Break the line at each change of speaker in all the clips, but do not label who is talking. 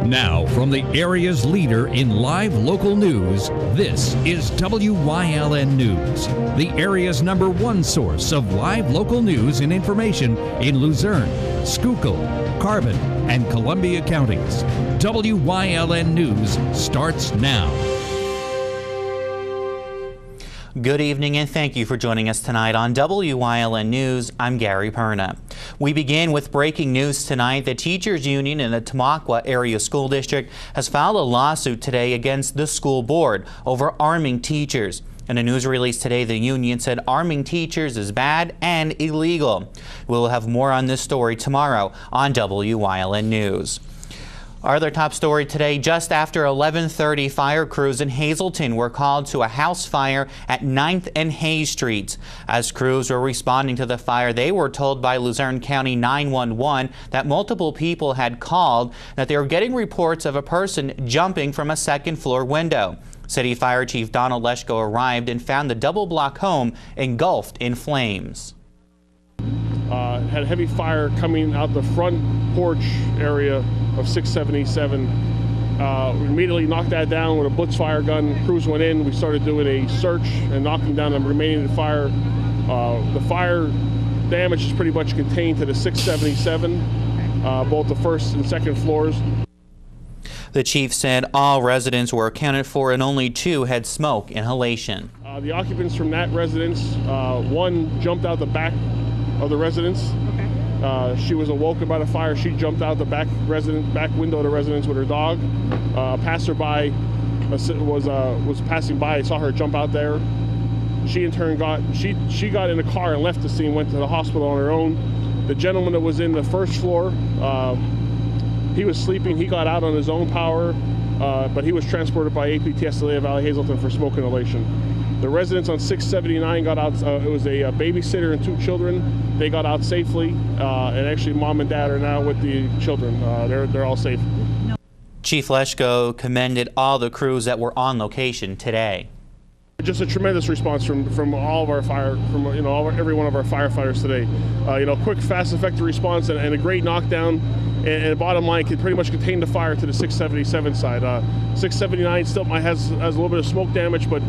Now, from the area's leader in live local news, this is WYLN News, the area's #1 source of live local news and information in Luzerne, Schuylkill, Carbon, and Columbia counties. WYLN News starts now.
Good evening and thank you for joining us tonight on WYLN News. I'm Gary Perna. We begin with breaking news tonight. The teachers union in the Tamaqua Area School District has filed a lawsuit today against the school board over arming teachers. In a news release today, the union said arming teachers is bad and illegal. We'll have more on this story tomorrow on WYLN News. Our other top story today, just after 11:30, fire crews in Hazleton were called to a house fire at 9th and Hayes Streets. As crews were responding to the fire, they were told by Luzerne County 911 that multiple people had called, that they were getting reports of a person jumping from a second-floor window. City Fire Chief Donald Leschko arrived and found the double-block home engulfed in flames.
Had heavy fire coming out the front porch area of 677. We immediately knocked that down with a blitz fire gun. Crews went in. We started doing a search and knocking down the remaining fire. The fire damage is pretty much contained to the 677, both the first and second floors.
The chief said all residents were accounted for and only 2 had smoke inhalation.
The occupants from that residence, one jumped out the back of the residence. She was awoken by the fire. She jumped out the back window of the residence with her dog. Passerby was passing by. Saw her jump out there. She in turn got in the car and left the scene. Went to the hospital on her own. The gentleman that was in the first floor, he was sleeping. He got out on his own power, but he was transported by APTS to Lehigh Valley Hazleton for smoke inhalation. The residents on 679 got out. It was a babysitter and 2 children. They got out safely, and actually mom and dad are now with the children. They're all safe.
Chief Leschko commended all the crews that were on location today.
Just a tremendous response from all of our every one of our firefighters today. Quick, fast, effective response and a great knockdown. And bottom line, can pretty much contain the fire to the 677 side. 679 still has a little bit of smoke damage, but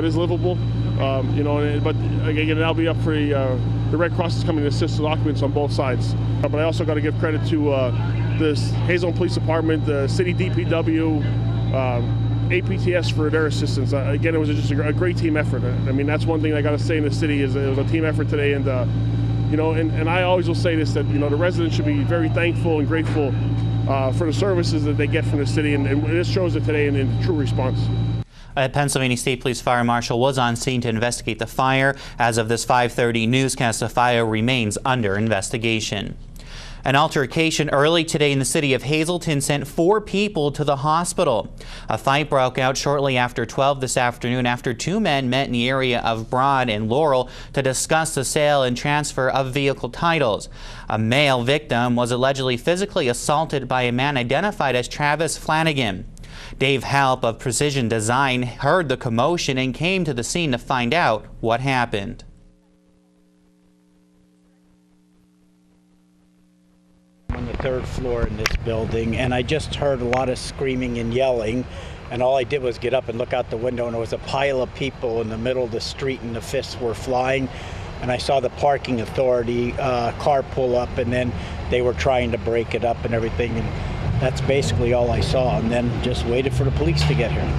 is livable. But again, that'll be up for the Red Cross is coming to assist the occupants on both sides. But I also got to give credit to this Hazleton Police Department, the City DPW, APTS for their assistance. Again, it was just a great team effort. I mean, that's one thing I got to say in the city is it was a team effort today, and and I always will say this, that the residents should be very thankful and grateful for the services that they get from the city, and this shows it today in true response.
A Pennsylvania State Police Fire Marshal was on scene to investigate the fire. As of this 5:30 newscast, the fire remains under investigation. An altercation early today in the city of Hazleton sent 4 people to the hospital. A fight broke out shortly after 12 this afternoon after 2 men met in the area of Broad and Laurel to discuss the sale and transfer of vehicle titles. A male victim was allegedly physically assaulted by a man identified as Travis Flanagan. Dave Halp of Precision Design heard the commotion and came to the scene to find out what happened.
On the 3rd floor in this building, and I just heard a lot of screaming and yelling, and all I did was get up and look out the window, and there was a pile of people in the middle of the street and the fists were flying, and I saw the parking authority car pull up, and then they were trying to break it up and everything, and that's basically all I saw, and then just waited for the police to get here.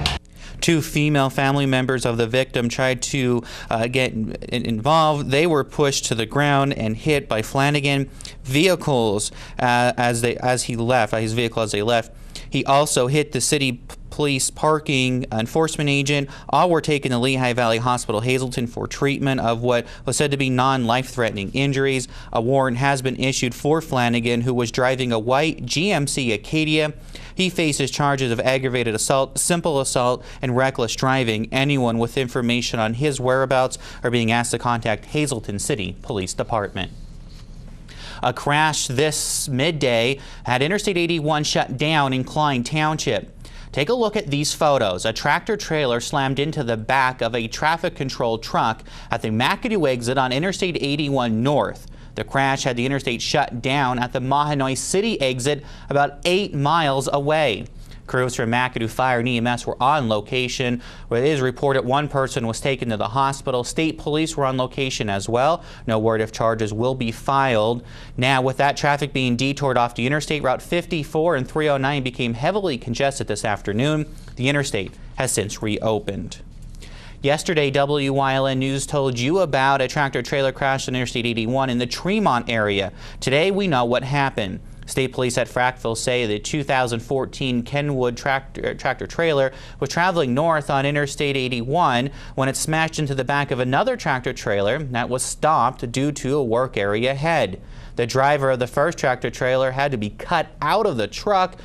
2 female family members of the victim tried to get involved. They were pushed to the ground and hit by Flanagan vehicles as he left. His vehicle as they left. He also hit the city police parking enforcement agent. All were taken to Lehigh Valley Hospital Hazleton for treatment of what was said to be non-life-threatening injuries. A warrant has been issued for Flanagan, who was driving a white GMC Acadia. He faces charges of aggravated assault, simple assault, and reckless driving. Anyone with information on his whereabouts are being asked to contact Hazleton City Police Department. A crash this midday had Interstate 81 shut down in Klein Township. Take a look at these photos. A tractor trailer slammed into the back of a traffic control truck at the McAdoo exit on Interstate 81 North. The crash had the interstate shut down at the Mahanoy City exit about 8 miles away. Crews from McAdoo Fire and EMS were on location, where it is reported one person was taken to the hospital. State police were on location as well. No word if charges will be filed. Now, with that traffic being detoured off the interstate, Route 54 and 309 became heavily congested this afternoon. The interstate has since reopened. Yesterday, WYLN News told you about a tractor-trailer crash on Interstate 81 in the Tremont area. Today, we know what happened. State police at Frackville say the 2014 Kenwood tractor-trailer was traveling north on Interstate 81 when it smashed into the back of another tractor-trailer that was stopped due to a work area ahead. The driver of the first tractor-trailer had to be cut out of the truck.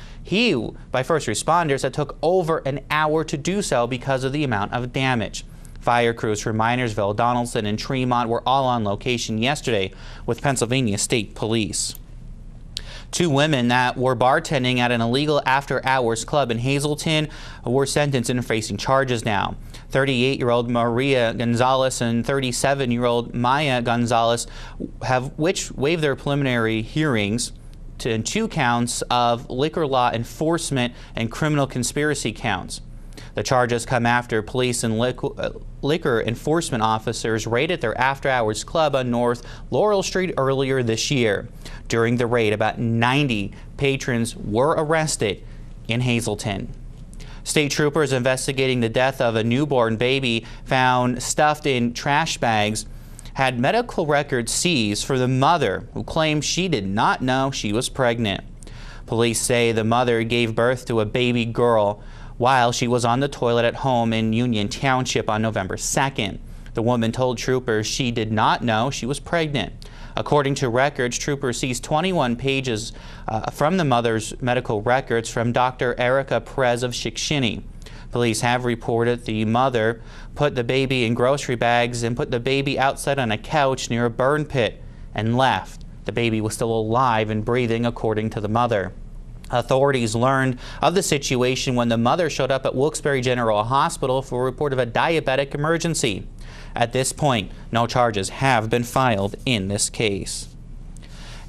By first responders, it took over an hour to do so because of the amount of damage. Fire crews from Minersville, Donaldson, and Tremont were all on location yesterday with Pennsylvania State Police. 2 women that were bartending at an illegal after-hours club in Hazleton were sentenced and facing charges now. 38-year-old Maria Gonzalez and 37-year-old Maya Gonzalez which waived their preliminary hearings in 2 counts of liquor law enforcement and criminal conspiracy counts. The charges come after police and liquor enforcement officers raided their after-hours club on North Laurel Street earlier this year. During the raid, about 90 patrons were arrested in Hazleton. State troopers investigating the death of a newborn baby found stuffed in trash bags had medical records seized for the mother, who claimed she did not know she was pregnant. Police say the mother gave birth to a baby girl while she was on the toilet at home in Union Township on November 2nd. The woman told troopers she did not know she was pregnant. According to records, troopers seized 21 pages from the mother's medical records from Dr. Erica Perez of Shikshini. Police have reported the mother put the baby in grocery bags and put the baby outside on a couch near a burn pit and left. The baby was still alive and breathing, according to the mother. Authorities learned of the situation when the mother showed up at Wilkes-Barre General Hospital for a report of a diabetic emergency. At this point, no charges have been filed in this case.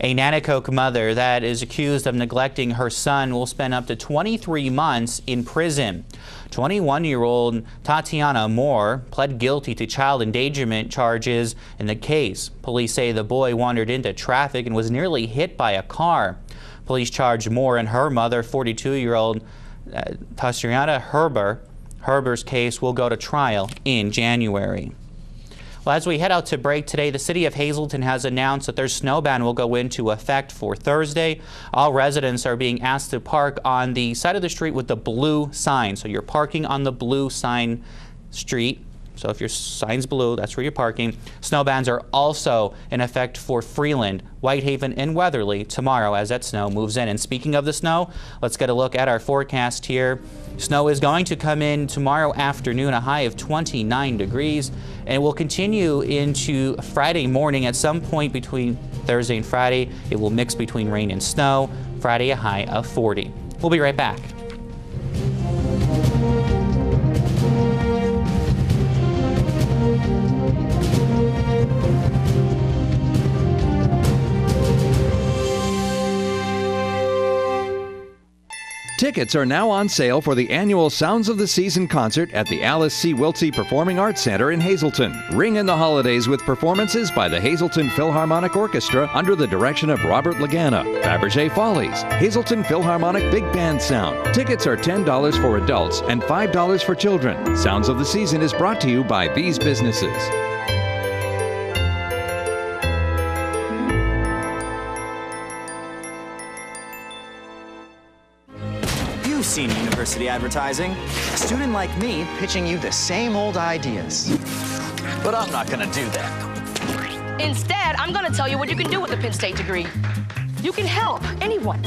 A Nanticoke mother that is accused of neglecting her son will spend up to 23 months in prison. 21-year-old Tatiana Moore pled guilty to child endangerment charges in the case. Police say the boy wandered into traffic and was nearly hit by a car. Police charged Moore and her mother, 42-year-old Tatiana Herber. Herber's case will go to trial in January. Well, as we head out to break today, the city of Hazleton has announced that their snow ban will go into effect for Thursday. All residents are being asked to park on the side of the street with the blue sign. So you're parking on the blue sign street. So if your sign's blue, that's where you're parking. Snow bans are also in effect for Freeland, Whitehaven, and Weatherly tomorrow as that snow moves in. And speaking of the snow, let's get a look at our forecast here. Snow is going to come in tomorrow afternoon, a high of 29 degrees, and it will continue into Friday morning. At some point between Thursday and Friday, it will mix between rain and snow. Friday, a high of 40. We'll be right back.
Tickets are now on sale for the annual Sounds of the Season concert at the Alice C. Wiltsey Performing Arts Center in Hazleton. Ring in the holidays with performances by the Hazleton Philharmonic Orchestra under the direction of Robert Lagana, Fabergé Follies, Hazleton Philharmonic Big Band Sound. Tickets are $10 for adults and $5 for children. Sounds of the Season is brought to you by these businesses.
You've seen university advertising. A student like me pitching you the same old ideas. But I'm not gonna do that.
Instead, I'm gonna tell you what you can do with a Penn State degree. You can help anyone.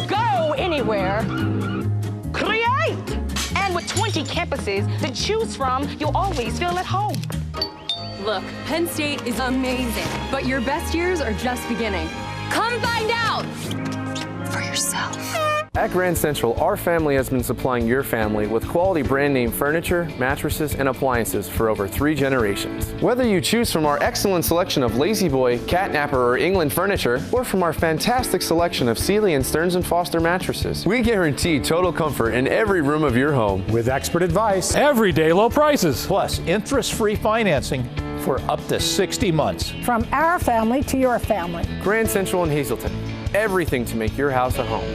Go anywhere. Create! And with 20 campuses to choose from, you'll always feel at home.
Look, Penn State is amazing, but your best years are just beginning. Come find out for yourself.
At Grand Central, our family has been supplying your family with quality brand name furniture, mattresses, and appliances for over 3 generations. Whether you choose from our excellent selection of Lazy Boy, Catnapper, or England furniture, or from our fantastic selection of Sealy and Stearns & Foster mattresses, we guarantee total comfort in every room of your home.
With expert advice, everyday low prices, plus interest-free financing for up to 60 months.
From our family to your family.
Grand Central in Hazleton. Everything to make your house a home.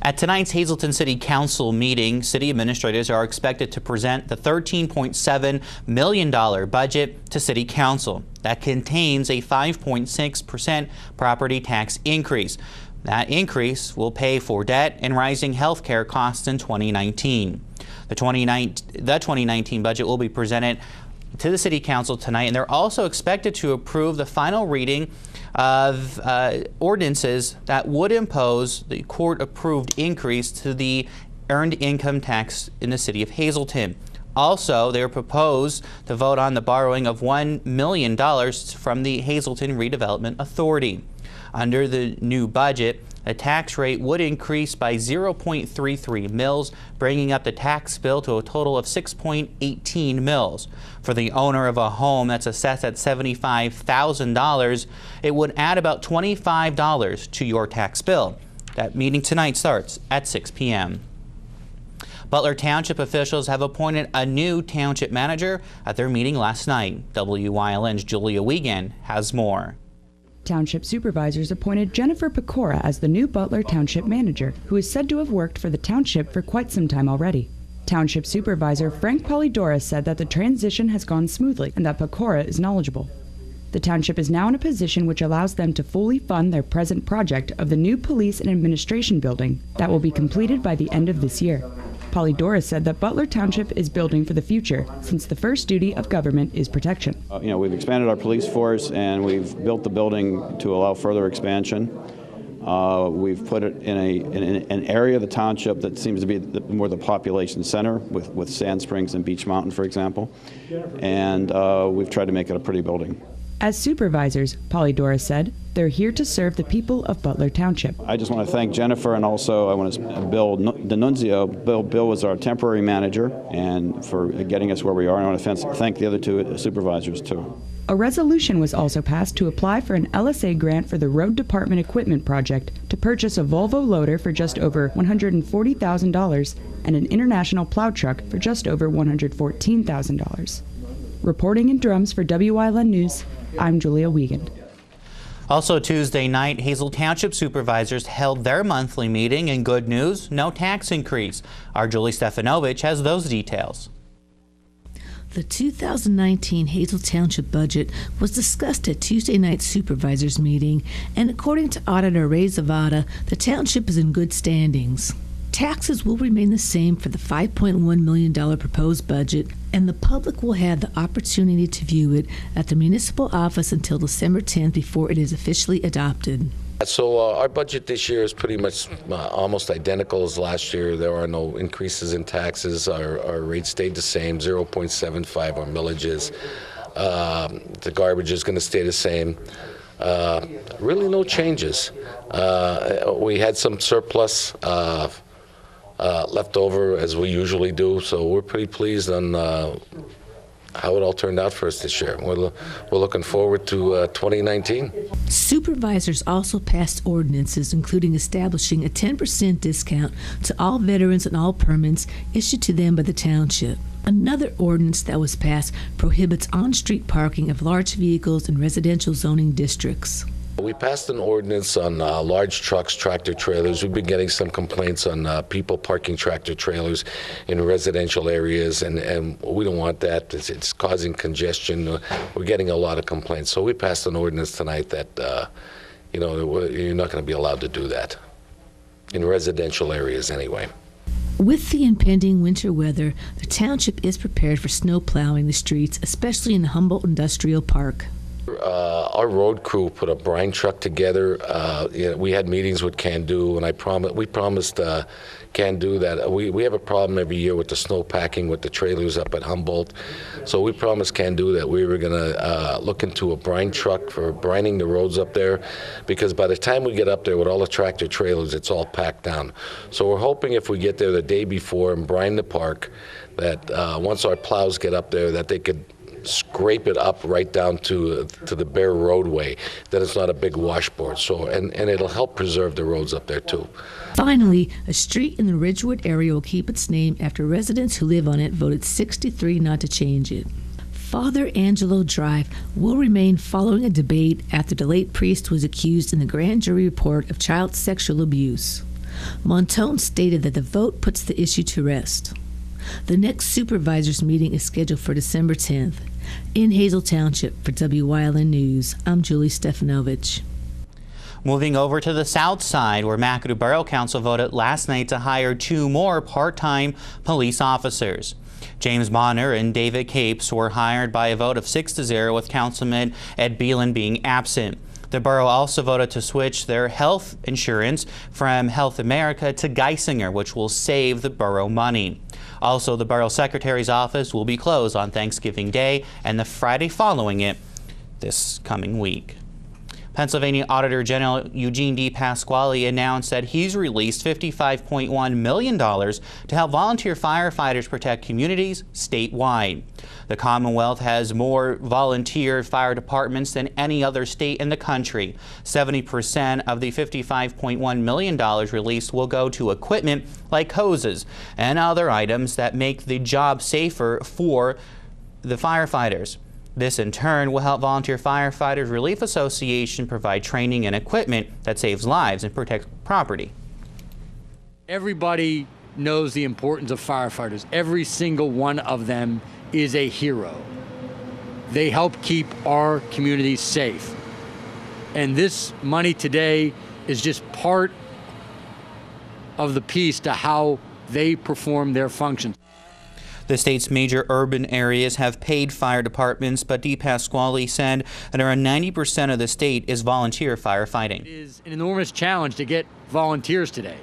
At tonight's Hazleton City Council meeting, city administrators are expected to present the $13.7 million budget to City Council. That contains a 5.6% property tax increase. That increase will pay for debt and rising health care costs in 2019. The 2019 budget will be presented to the City Council tonight, and they're also expected to approve the final reading of ordinances that would impose the court-approved increase to the earned income tax in the city of Hazleton. Also, they are proposed to vote on the borrowing of $1 million from the Hazleton Redevelopment Authority. Under the new budget, the tax rate would increase by 0.33 mils, bringing up the tax bill to a total of 6.18 mils. For the owner of a home that's assessed at $75,000, it would add about $25 to your tax bill. That meeting tonight starts at 6 p.m. Butler Township officials have appointed a new township manager at their meeting last night. WYLN's Julia Wiegand has more.
Township supervisors appointed Jennifer Pecora as the new Butler Township manager, who is said to have worked for the township for quite some time already. Township supervisor Frank Polydorus said that the transition has gone smoothly and that Pecora is knowledgeable. The township is now in a position which allows them to fully fund their present project of the new police and administration building that will be completed by the end of this year. Polydorus said that Butler Township is building for the future, since the first duty of government is protection.
We've expanded our police force and we've built the building to allow further expansion. We've put it in an area of the township that seems to be more the population center with Sand Springs and Beach Mountain, for example. And we've tried to make it a pretty building.
As supervisors, Polydorus said, they're here to serve the people of Butler Township.
I just want to thank Jennifer, and also I want to Bill D'Annunzio. Bill was our temporary manager, and for getting us where we are. And I want to thank the other two supervisors too.
A resolution was also passed to apply for an LSA grant for the Road Department Equipment Project to purchase a Volvo loader for just over $140,000 and an International plow truck for just over $114,000. Reporting in Drums for WYLN News, I'm Julia Wiegand.
Also Tuesday night, Hazel Township supervisors held their monthly meeting, and good news, no tax increase. Our Julie Stefanovich has those details.
The 2019 Hazel Township budget was discussed at Tuesday night's supervisors meeting, and according to Auditor Ray Zavada, the township is in good standings. Taxes will remain the same for the $5.1 million proposed budget, and the public will have the opportunity to view it at the municipal office until December 10th before it is officially adopted.
So our budget this year is pretty much almost identical as last year. There are no increases in taxes. Our rates stayed the same, 0.75 our millages. The garbage is going to stay the same. Really no changes. We had some surplus left over, as we usually do, so we're pretty pleased on how it all turned out for us this year. We're looking forward to 2019.
Supervisors also passed ordinances including establishing a 10% discount to all veterans and all permits issued to them by the township. Another ordinance that was passed prohibits on-street parking of large vehicles in residential zoning districts.
We passed an ordinance on large trucks, tractor trailers. We've been getting some complaints on people parking tractor trailers in residential areas, and we don't want that. It's causing congestion. We're getting a lot of complaints. So we passed an ordinance tonight that, you're not going to be allowed to do that in residential areas anyway.
With the impending winter weather, the township is prepared for snow plowing the streets, especially in the Humboldt Industrial Park.
Our road crew put a brine truck together. We had meetings with McAdoo, and we promised McAdoo that we have a problem every year with the snow packing with the trailers up at Humboldt. So we promised McAdoo that we were going to look into a brine truck for brining the roads up there, because by the time we get up there with all the tractor trailers, it's all packed down. So we're hoping if we get there the day before and brine the park, that once our plows get up there, that they could scrape it up right down to the bare roadway, that it's not a big washboard. So and it'll help preserve the roads up there too.
Finally, a street in the Ridgewood area will keep its name after residents who live on it voted 63 not to change it. Father Angelo Drive will remain following a debate after the late priest was accused in the grand jury report of child sexual abuse. Montone stated that the vote puts the issue to rest. The next supervisors meeting is scheduled for December 10th. In Hazel Township, for Wyln News, I'm Julie Stefanovich.
Moving over to the south side, where McAdoo Borough Council voted last night to hire 2 more part-time police officers. James Bonner and David Capes were hired by a vote of 6-0, with Councilman Ed Beelan being absent. The borough also voted to switch their health insurance from Health America to Geisinger, which will save the borough money. Also, the borough secretary's office will be closed on Thanksgiving Day and the Friday following it this coming week. Pennsylvania Auditor General Eugene D. Pasquale announced that he's released $55.1 million to help volunteer firefighters protect communities statewide. The Commonwealth has more volunteer fire departments than any other state in the country. 70% of the $55.1 million released will go to equipment like hoses and other items that make the job safer for the firefighters. This, in turn, will help Volunteer Firefighters Relief Association provide training and equipment that saves lives and protects property.
Everybody knows the importance of firefighters. Every single one of them is a hero. They help keep our communities safe. And this money today is just part of the piece to how they perform their functions.
The state's major urban areas have paid fire departments, but D. Pasquale said that around 90% of the state is volunteer firefighting.
It is an enormous challenge to get volunteers today.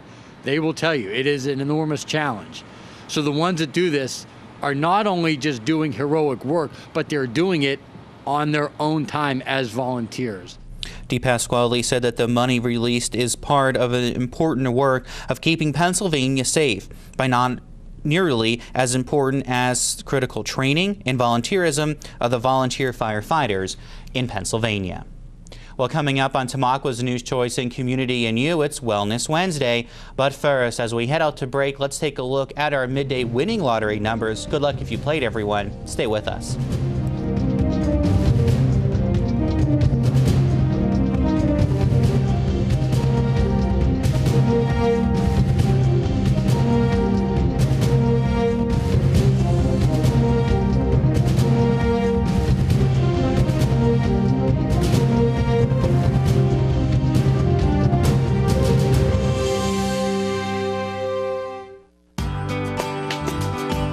They will tell you it is an enormous challenge. So the ones that do this are not only just doing heroic work, but they're doing it on their own time as volunteers.
D. Pasquale said that the money released is part of an important work of keeping Pennsylvania safe by not nearly as important as critical training and volunteerism of the volunteer firefighters in Pennsylvania. Well, coming up on Tamaqua News Choice and Community and You, it's Wellness Wednesday. But first, as we head out to break, let's take a look at our midday winning lottery numbers. Good luck if you played, everyone. Stay with us.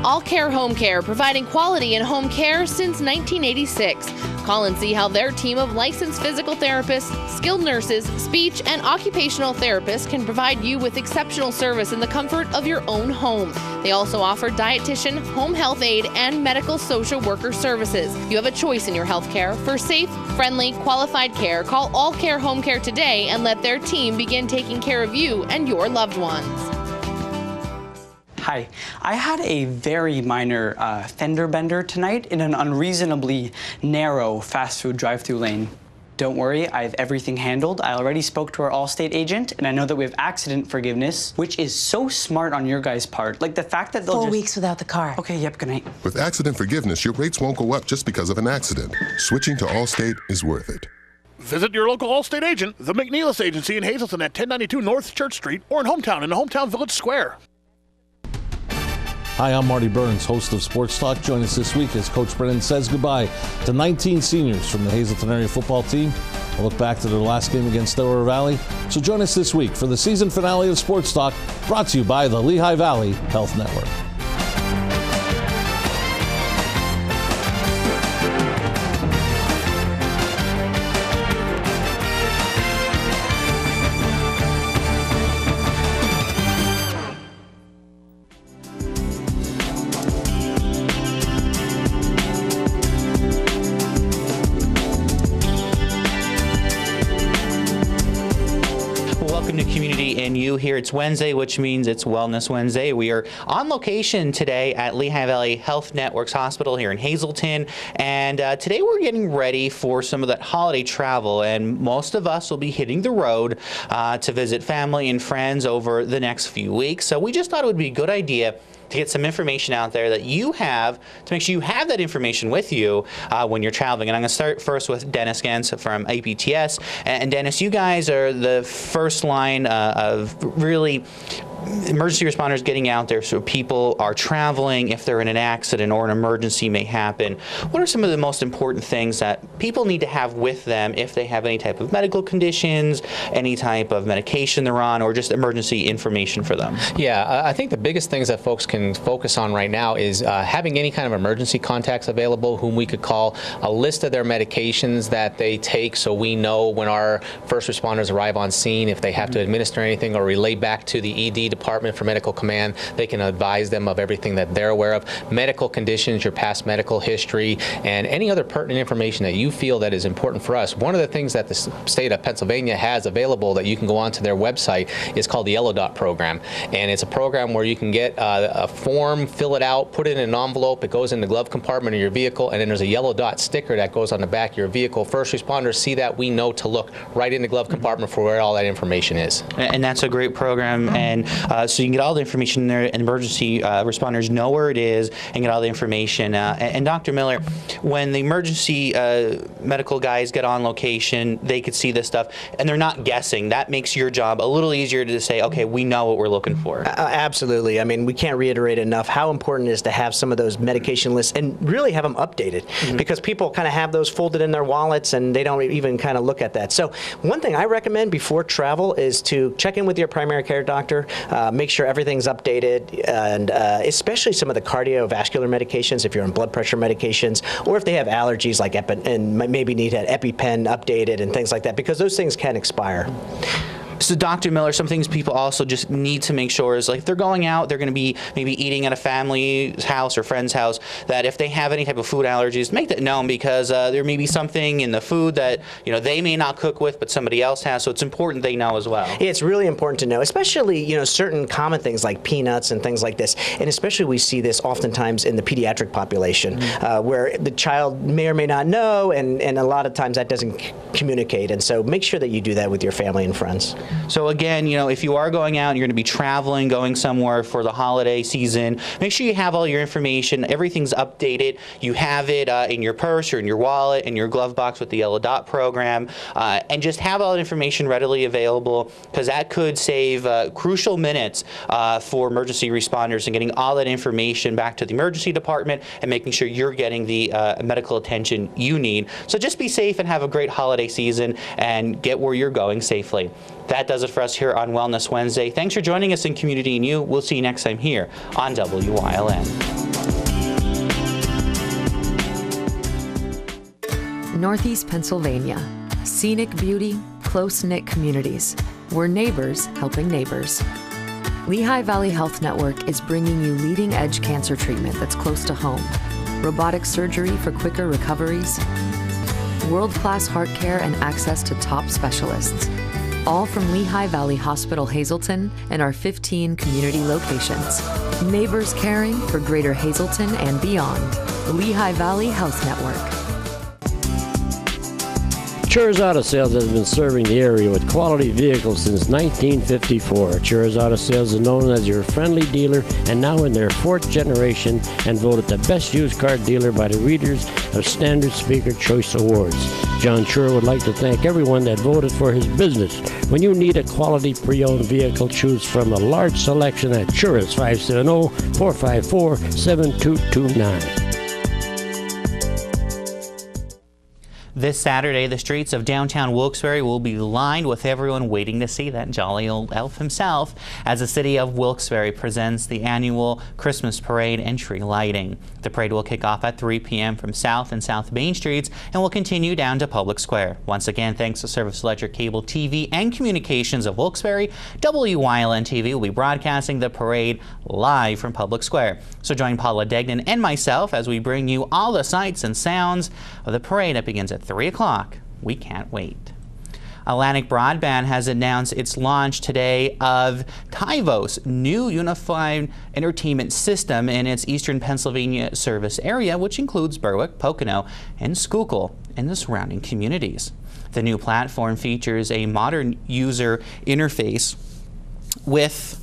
AllCare Home Care, providing quality in home care since 1986. Call and see how their team of licensed physical therapists, skilled nurses, speech, and occupational therapists can provide you with exceptional service in the comfort of your own home. They also offer dietitian, home health aide, and medical social worker services. You have a choice in your health care. For safe, friendly, qualified care, call AllCare Home Care today and let their team begin taking care of you and your loved ones.
Hi, I had a very minor fender bender tonight in an unreasonably narrow fast food drive-through lane. Don't worry, I have everything handled. I already spoke to our Allstate agent, and I know that we have accident forgiveness, which is so smart on your guys' part. Like the fact that they'll
4 weeks without the car.
Okay, yep, good night.
With accident forgiveness, your rates won't go up just because of an accident. Switching to Allstate is worth it.
Visit your local Allstate agent, the McNeilis Agency in Hazleton at 1092 North Church Street, or in Hometown in the Hometown Village Square.
Hi, I'm Marty Burns, host of Sports Talk. Join us this week as Coach Brennan says goodbye to 19 seniors from the Hazleton area football team. We'll look back to their last game against Delaware Valley. So join us this week for the season finale of Sports Talk, brought to you by the Lehigh Valley Health Network.
Welcome to Community and You here. It's Wednesday, which means it's Wellness Wednesday. We are on location today at Lehigh Valley Health Networks Hospital here in Hazleton, and today we're getting ready for some of that holiday travel, and most of us will be hitting the road to visit family and friends over the next few weeks. So we just thought it would be a good idea to get some information out there that you have, to make sure you have that information with you when you're traveling. And I'm going to start first with Dennis Gans from APTS. And Dennis, you guys are the first line of really emergency responders getting out there so people are traveling if they're in an accident or an emergency may happen. What are some of the most important things that people need to have with them if they have any type of medical conditions, any type of medication they're on, or just emergency information for them?
Yeah, I think the biggest things that folks can focus on right now is having any kind of emergency contacts available whom we could call, a list of their medications that they take so we know when our first responders arrive on scene if they have to administer anything or relay back to the ED department for medical command. They can advise them of everything that they're aware of, medical conditions, your past medical history, and any other pertinent information that you feel that is important for us. One of the things that the state of Pennsylvania has available that you can go onto their website is called the Yellow Dot program, and it's a program where you can get a form, fill it out, put it in an envelope, it goes in the glove compartment of your vehicle, and then there's a Yellow Dot sticker that goes on the back of your vehicle. First responders see that, we know to look right in the glove compartment for where all that information is.
And that's a great program, and so you can get all the information in there, and emergency responders know where it is and get all the information. And Dr. Miller, when the emergency medical guys get on location, they could see this stuff, and they're not guessing. That makes your job a little easier to say, okay, we know what we're looking for.
Absolutely. I mean, we can't reiterate enough how important it is to have some of those medication lists and really have them updated, because people kind of have those folded in their wallets and they don't even kind of look at that. So one thing I recommend before travel is to check in with your primary care doctor, make sure everything's updated, and especially some of the cardiovascular medications if you're on blood pressure medications, or if they have allergies like and maybe need an EpiPen updated and things like that, because those things can expire.
So Dr. Miller, some things people also just need to make sure is, like, if they're going out, they're going to be maybe eating at a family's house or friend's house, that if they have any type of food allergies, make that known, because there may be something in the food that, you know, they may not cook with, but somebody else has. So it's important they know as well.
It's really important to know, especially, you know, certain common things like peanuts and things like this. And especially we see this oftentimes in the pediatric population, where the child may or may not know, and a lot of times that doesn't communicate. And so make sure that you do that with your family and friends.
So again, you know, if you are going out and you're going to be traveling, going somewhere for the holiday season, make sure you have all your information. Everything's updated. You have it in your purse or in your wallet, in your glove box with the Yellow Dot program, and just have all that information readily available, because that could save crucial minutes for emergency responders and getting all that information back to the emergency department and making sure you're getting the medical attention you need. So just be safe and have a great holiday season and get where you're going safely. That does it for us here on Wellness Wednesday. Thanks for joining us in Community and You. We'll see you next time here on WYLN.
Northeast Pennsylvania. Scenic beauty, close-knit communities. We're neighbors helping neighbors. Lehigh Valley Health Network is bringing you leading-edge cancer treatment that's close to home. Robotic surgery for quicker recoveries. World-class heart care and access to top specialists. All from Lehigh Valley Hospital Hazleton and our 15 community locations. Neighbors caring for greater Hazleton and beyond. Lehigh Valley Health Network.
Chur's Auto Sales has been serving the area with quality vehicles since 1954. Chur's Auto Sales is known as your friendly dealer and now in their 4th generation, and voted the best used car dealer by the readers of Standard Speaker Choice Awards. John Chur would like to thank everyone that voted for his business. When you need a quality pre-owned vehicle, choose from a large selection at Chur's 570-454-7229.
This Saturday, the streets of downtown Wilkes-Barre will be lined with everyone waiting to see that jolly old elf himself as the city of Wilkes-Barre presents the annual Christmas parade and tree lighting. The parade will kick off at 3 p.m. from South and South Main Streets and will continue down to Public Square. Once again, thanks to Service Electric Cable TV and Communications of Wilkes-Barre, WYLN TV will be broadcasting the parade live from Public Square. So join Paula Degnan and myself as we bring you all the sights and sounds of the parade that begins at 3 o'clock. We can't wait. Atlantic Broadband has announced its launch today of TiVo's new unified entertainment system in its eastern Pennsylvania service area, which includes Berwick, Pocono, and Schuylkill and the surrounding communities. The new platform features a modern user interface with,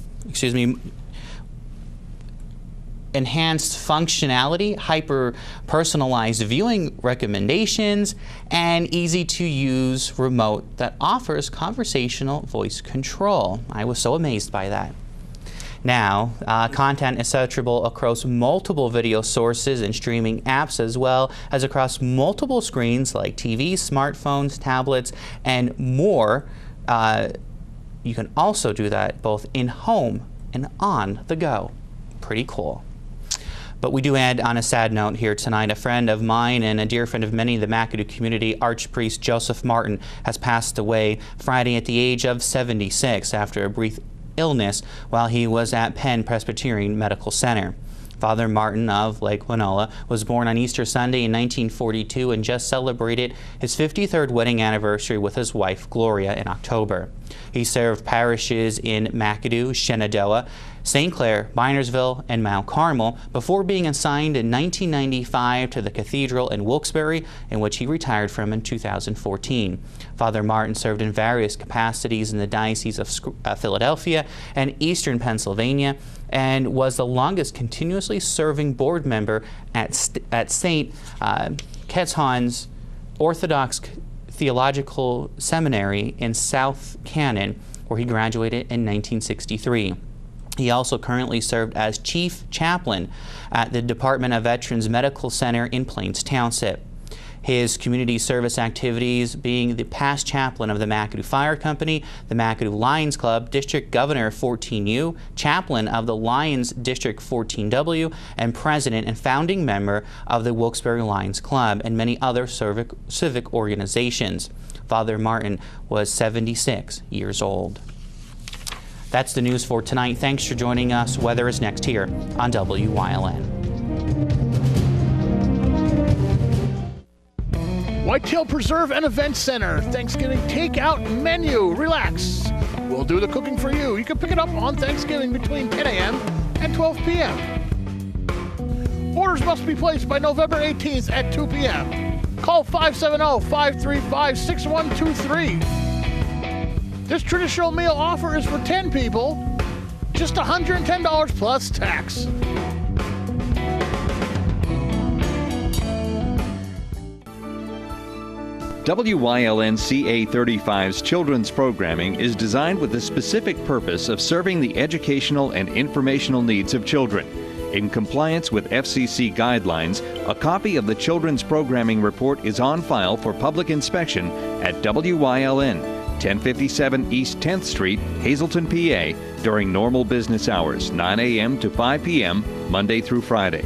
enhanced functionality, hyper-personalized viewing recommendations, and easy-to-use remote that offers conversational voice control. I was so amazed by that. Now, content is searchable across multiple video sources and streaming apps, as well as across multiple screens like TVs, smartphones, tablets, and more. You can also do that both in-home and on the go. Pretty cool. But we do add on a sad note here tonight, a friend of mine and a dear friend of many in the McAdoo community, Archpriest Joseph Martin, has passed away Friday at the age of 76 after a brief illness while he was at Penn Presbyterian Medical Center. Father Martin of Lake Winola was born on Easter Sunday in 1942 and just celebrated his 53rd wedding anniversary with his wife Gloria in October. He served parishes in McAdoo, Shenandoah, St. Clair, Minersville, and Mount Carmel before being assigned in 1995 to the Cathedral in Wilkes-Barre, in which he retired from in 2014. Father Martin served in various capacities in the Diocese of Philadelphia and Eastern Pennsylvania, and was the longest continuously serving board member at St. Ketzon's Orthodox Theological Seminary in South Canaan, where he graduated in 1963. He also currently served as Chief Chaplain at the Department of Veterans Medical Center in Plains Township. His community service activities being the past chaplain of the McAdoo Fire Company, the McAdoo Lions Club, District Governor of 14U, chaplain of the Lions District 14W, and president and founding member of the Wilkes-Barre Lions Club, and many other civic organizations. Father Martin was 76 years old. That's the news for tonight. Thanks for joining us. Weather is next here on WYLN.
Whitetail Preserve and Event Center, Thanksgiving takeout menu. Relax. We'll do the cooking for you. You can pick it up on Thanksgiving between 10 a.m. and 12 p.m. Orders must be placed by November 18th at 2 p.m. Call 570-535-6123. This traditional meal offer is for 10 people, just $110 plus tax.
WYLN CA35's children's programming is designed with the specific purpose of serving the educational and informational needs of children. In compliance with FCC guidelines, a copy of the children's programming report is on file for public inspection at WYLN, 1057 East 10th Street, Hazleton, PA, during normal business hours, 9 a.m. to 5 p.m., Monday through Friday.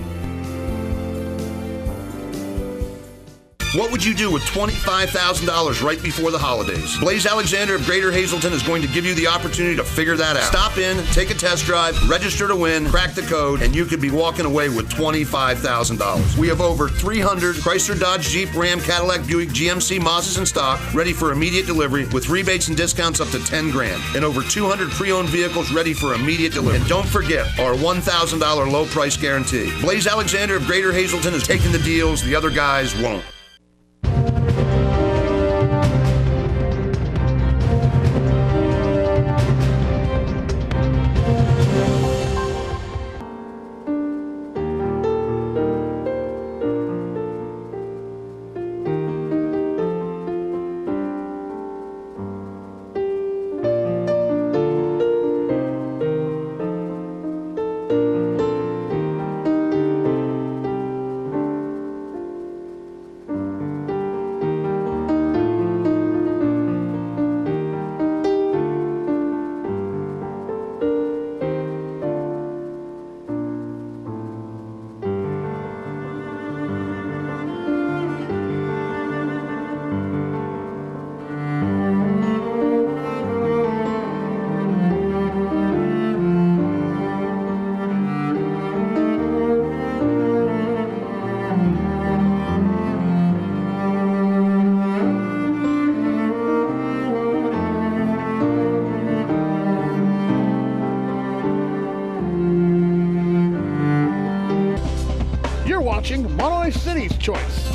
What would you do with $25,000 right before the holidays? Blaze Alexander of Greater Hazleton is going to give you the opportunity to figure that out. Stop in, take a test drive, register to win, crack the code, and you could be walking away with $25,000. We have over 300 Chrysler, Dodge, Jeep, Ram, Cadillac, Buick, GMC, Mazdas in stock, ready for immediate delivery with rebates and discounts up to $10 grand, and over 200 pre-owned vehicles ready for immediate delivery. And don't forget our $1,000 low price guarantee. Blaze Alexander of Greater Hazleton is taking the deals the other guys won't.
Illinois City's choice.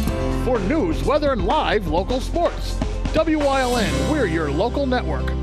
For news, weather, and live local sports. WYLN, we're your local network.